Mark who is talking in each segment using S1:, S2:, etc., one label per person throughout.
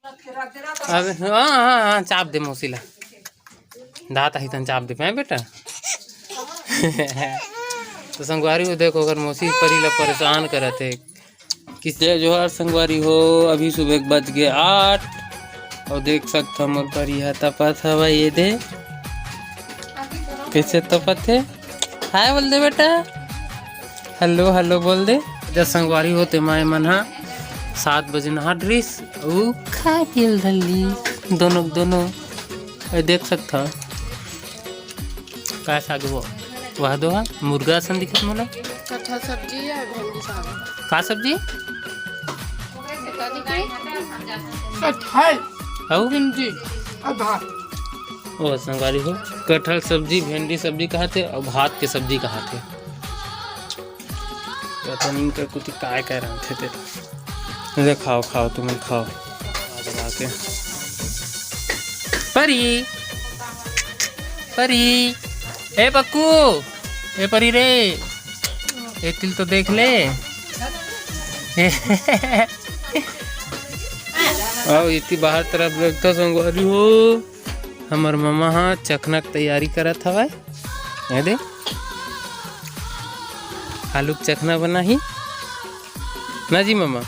S1: अब हाँ हाँ हाँ चाप दे मौसीला दात ही तन चाप दे पाए बेटा। तो संगवारी हो देखो अगर मौसी परी ला परेशान करते किसे जोहर संगवारी हो। अभी सुबह बज गए 8 और देख सकते मोर परी है तपत हवा ये दे कैसे तपत है। हाय बोल दे बेटा हेलो हेलो बोल दे। जब संगवारी होते माए मन हा 7 बजे नहा ड्रेस खा पिल धली दोनों देख सकता का साग वो वह दो मुर्गा सन दिखत मोला
S2: कटहल सब्जी है भिंडी साग
S1: का सब्जी
S2: कटहल
S1: और
S2: भिंडी और भात।
S1: ओ संगवारी हो कटहल सब्जी भिंडी सब्जी कहते और भात के सब्जी कहते पता नहीं कर कुछ काय कह रहे थे तेरे खाओ खाओ तुम खाओ के परी परी ए पक्कू ए परी रे ए तिल तो देख ले। आओ इतनी बाहर तरफ लगता संगवारी हो हमार मामा हाँ चखना की तैयारी करत हवा है दे आलू चखना बना ही ना जी मामा।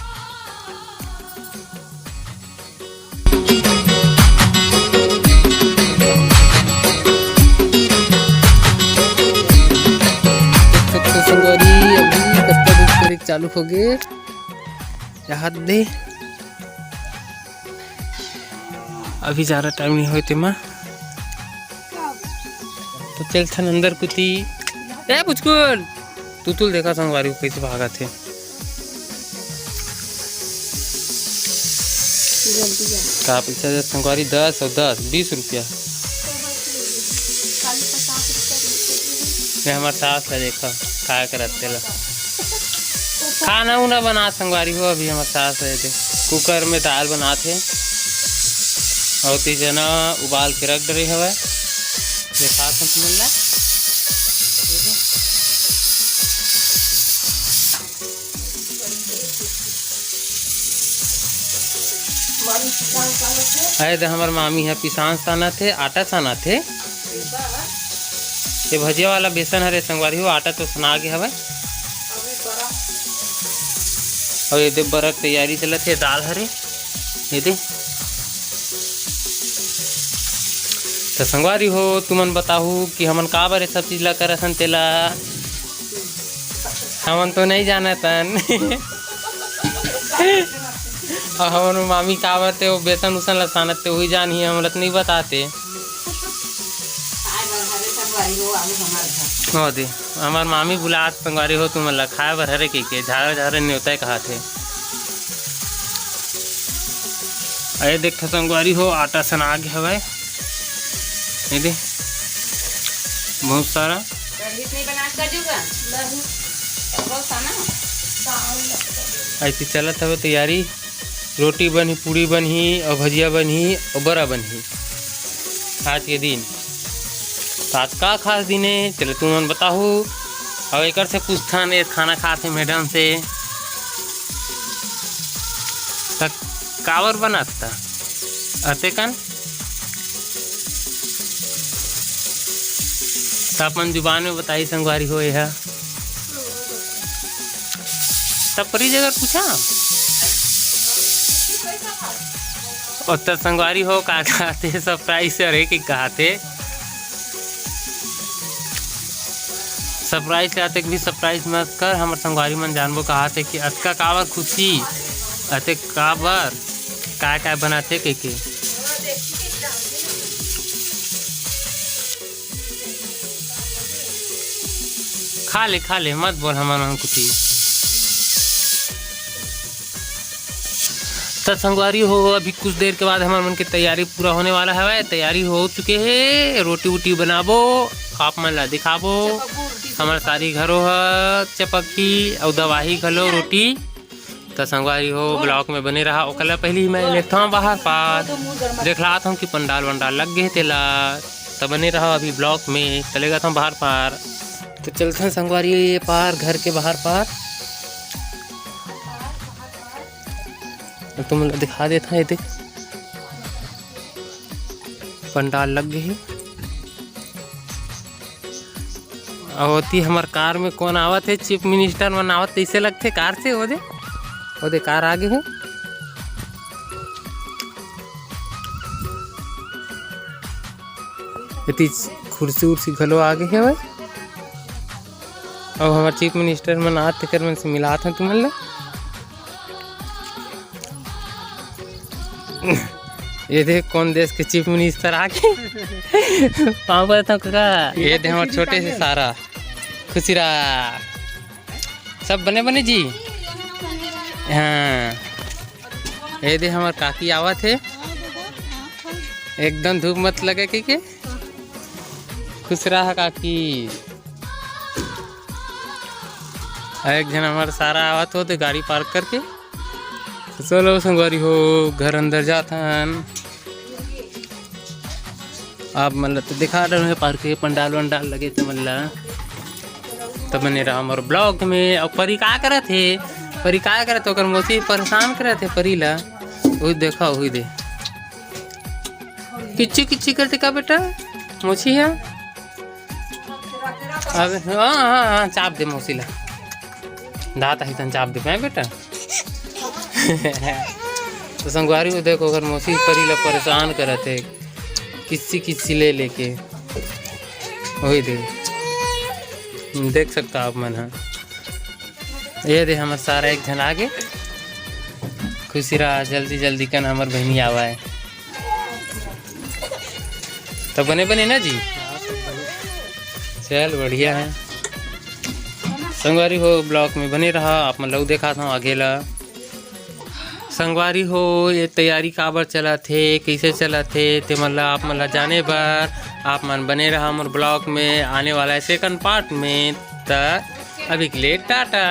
S1: चालू हो गए हाथ दे अभी ज़्यादा टाइम नहीं होते माँ तो चल थन अंदर कुती ए पुचकुल तू देखा संगवारी को कैसे भागा थे। का पैसा संगवारी 10 और 10 20 रुपया हमारे सास है देखा क्या करते ला खाना उना बना संगवारी हो। अभी हमारे सास है कुकर में दाल बनाते और जना उबाल के रख रही हवा देखा मिलना अरे हमारे मामी है पिसान साना थे आटा साना थे ये भजिया वाला बेसन हरे संगवारी हो आटा तो सना गया हवा और ये दे बरक तैयारी चलत है दाल हरे ये दे तो संगवारी हो तुमन बताहू कि हमन का बारे सब चीज ला करसन तेला हमन तो नहीं जाना तन। और हमन मामी का बाते वो बेसन उसन लसानते वही जान ही हमला नहीं बताते हो दे हमार मामी बुलात संगवारी हो तुम ला खाए बर हरे के झारे झारे न्योता कहा थे। अरे देख संगवारी हो आटा सना गया हवा ये दे बहुत सारा ऐसी चलत हवे तैयारी रोटी बनी पूरी बनी और भजिया बनी और बड़ा बनी आज के दिन आज का खास दिन है चलो तुम बताओ और एक से पूछथन ये खाना खाते मैडम से कावर बनाता अते कन तो अपन जुबान में बताई संगवारी हो यह तब परी जगह पूछा और तब संगवारी हो का कहते सरप्राइज से रहे कि कहते सरप्राइज कहते भी सरप्राइज मत कर हमारे संगवारी मन जानबो कहते कि अतका कावर खुशी अते काबर काय बनाते के खा ले मत बोल हमारा कुछ तो संगवारी हो अभी कुछ देर के बाद हमारे मन की तैयारी पूरा होने वाला है। तैयारी हो चुके है रोटी वोटी बनाबो आप मन ला दिखाबो हमारे सारी घरों चपक्की और दवाही घलो रोटी तो संगवारी हो ब्लॉक में बने रहा ओकला पहले ही मैं लेता हूँ बाहर पार देखलाता हूँ कि पंडाल वंडाल लग गए तेला तो बने रहा अभी ब्लॉक में चलेगा था बाहर पार तो चलते हैं संगवारी ये पार घर के बाहर पार तुम दिखा देता है देख पंडाल लग गए होती हमार कार में कौन आवत है चीफ मिनिस्टर मन आवत ऐसे लगते कार से ओदे कार आगे है इतनी कुर्सी उर्सी घलो आगे है भाई अब हमारे चीफ मिनिस्टर मन आते कर मन से मिलात हैं तुमन ला ये देख कौन देश के चीफ मिनिस्टर आके पाँव पर था का ये देख हमारे छोटे से सारा खुशीरा सब बने बने जी हाँ ये देख हमारे काकी आवा थे एकदम धूप मत लगे के खुश रहा काकी एक जन हमारा सारा आवत हो तो गाड़ी पार्क करके तो चलो संगवारी हो घर अंदर जाथन आप मतलब तो दिखा रहे हैं पार्क के पंडाल वंडाल लगे थे मतलब तब मैंने रहा हमारे ब्लॉग में और परी का करे थे परी का करे तो मोसी परेशान करे थे परी ला वही देखा वही दे किच्ची किच्ची करते का बेटा मोची है अब हाँ हाँ हाँ चाप दे मौसी ला दाता ही तन चाप दे पाए बेटा तो संगवारी को देखो अगर मौसी परी ला परेशान करते किसी किसी ले लेके वही देख सकता आप मन हाँ ये दे हमारे सारा एक जन आगे खुशी रहा जल्दी जल्दी कन हमार बहनी आवा है तो बने बने ना जी चल बढ़िया है संगवारी हो ब्लॉक में बने रहा आप मतलब देखा था आगे ला संगवारी हो ये तैयारी काबर चला थे कैसे चला थे ते मतलब आप मतलब जाने पर आप मन बने रहा हमारे ब्लॉग में आने वाला है सेकंड पार्ट में तक अभी के लिए टाटा।